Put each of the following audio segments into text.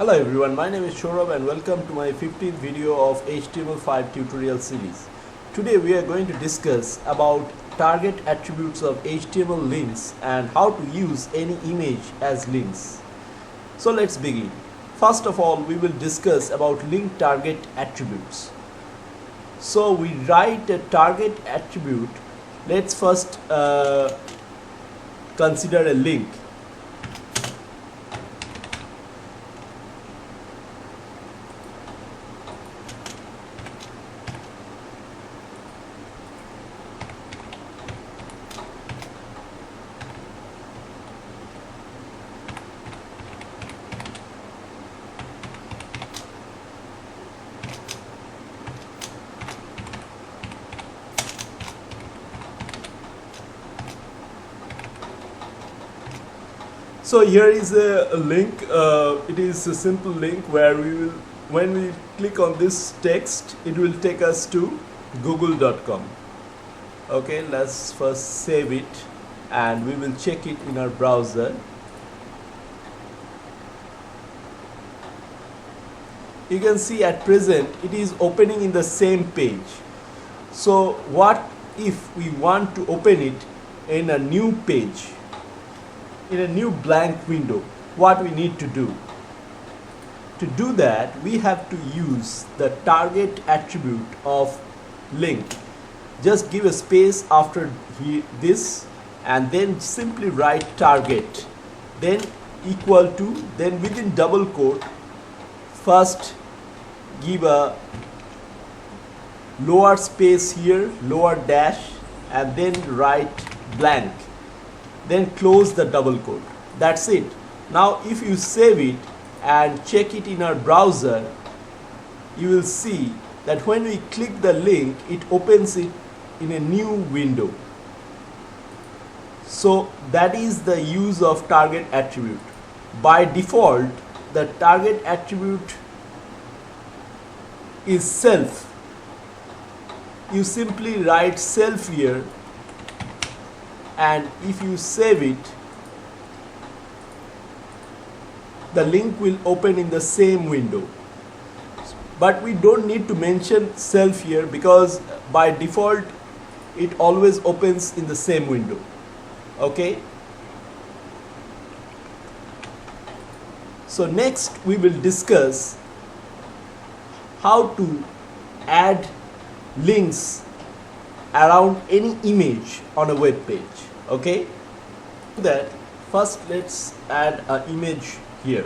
Hello everyone, my name is Shorab and welcome to my 15th video of HTML5 tutorial series. Today we are going to discuss about target attributes of HTML links and how to use any image as links. So let's begin. First of all, we will discuss about link target attributes. So we write a target attribute. Let's first consider a link. So here is a link. It is a simple link where when we click on this text, it will take us to google.com. Okay, let's first save it and we will check it in our browser. You can see at present it is opening in the same page. So what if we want to open it in a new page? In a new blank window, what we need to do? To do that, we have to use the target attribute of link. Just give a space after this and then simply write target, then equal to, then within double quote, first give a lower space here, lower dash, and then write blank. Then close the double quote. That's it. Now if you save it and check it in our browser, you will see that when we click the link, it opens it in a new window. So that is the use of target attribute. By default, the target attribute is self. You simply write self here, and if you save it, the link will open in the same window. But we don't need to mention self here because by default it always opens in the same window. Okay, so next we will discuss how to add links around any image on a web page. Okay, to that, first let's add an image here.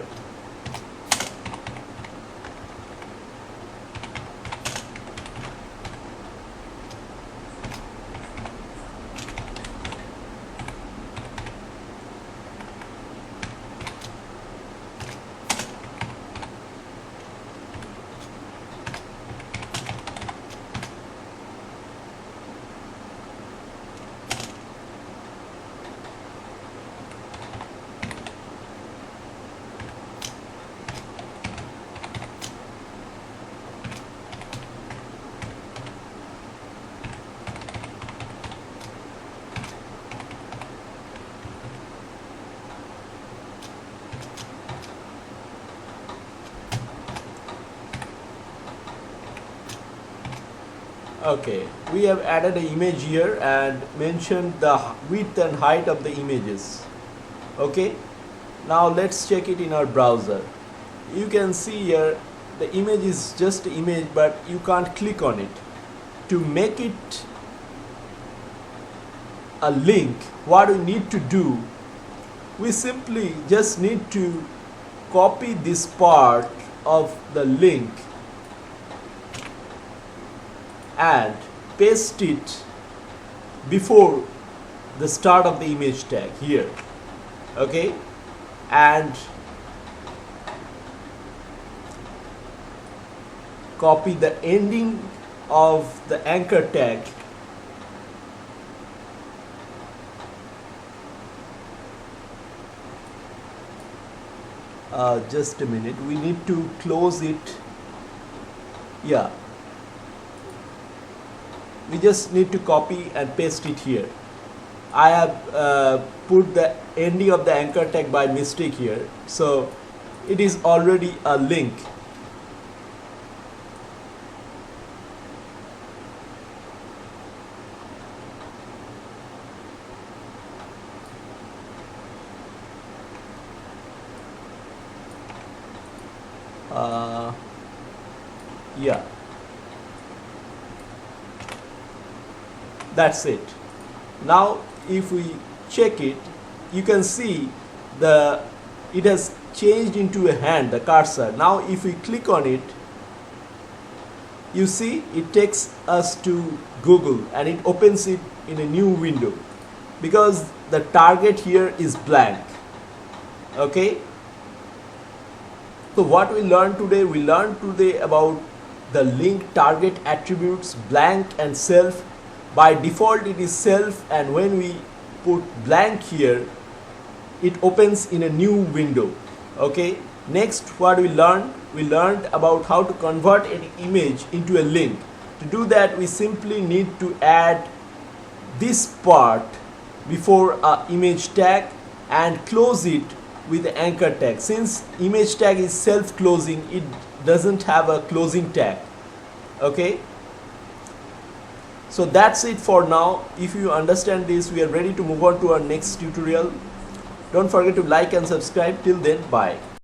Okay, we have added an image here and mentioned the width and height of the images. Okay, now let's check it in our browser. You can see here the image is just an image, but you can't click on it. To make it a link, what we need to do, we simply just need to copy this part of the link and paste it before the start of the image tag here. Okay, and copy the ending of the anchor tag just a minute, we need to close it. Yeah, we just need to copy and paste it here. I have put the ending of the anchor tag by mistake here, so it is already a link. Yeah, that's it. Now if we check it, you can see it has changed into a hand, the cursor. Now if we click on it, you see it takes us to Google and it opens it in a new window because the target here is blank. Okay, so what we learned today? We learned today about the link target attributes blank and self. By default it is self, and when we put blank here, it opens in a new window. Okay, next what we learned? We learned about how to convert an image into a link. To do that, we simply need to add this part before a image tag and close it with the anchor tag. Since image tag is self-closing, it doesn't have a closing tag. Okay, so that's it for now. If you understand this, we are ready to move on to our next tutorial. Don't forget to like and subscribe. Till then, bye.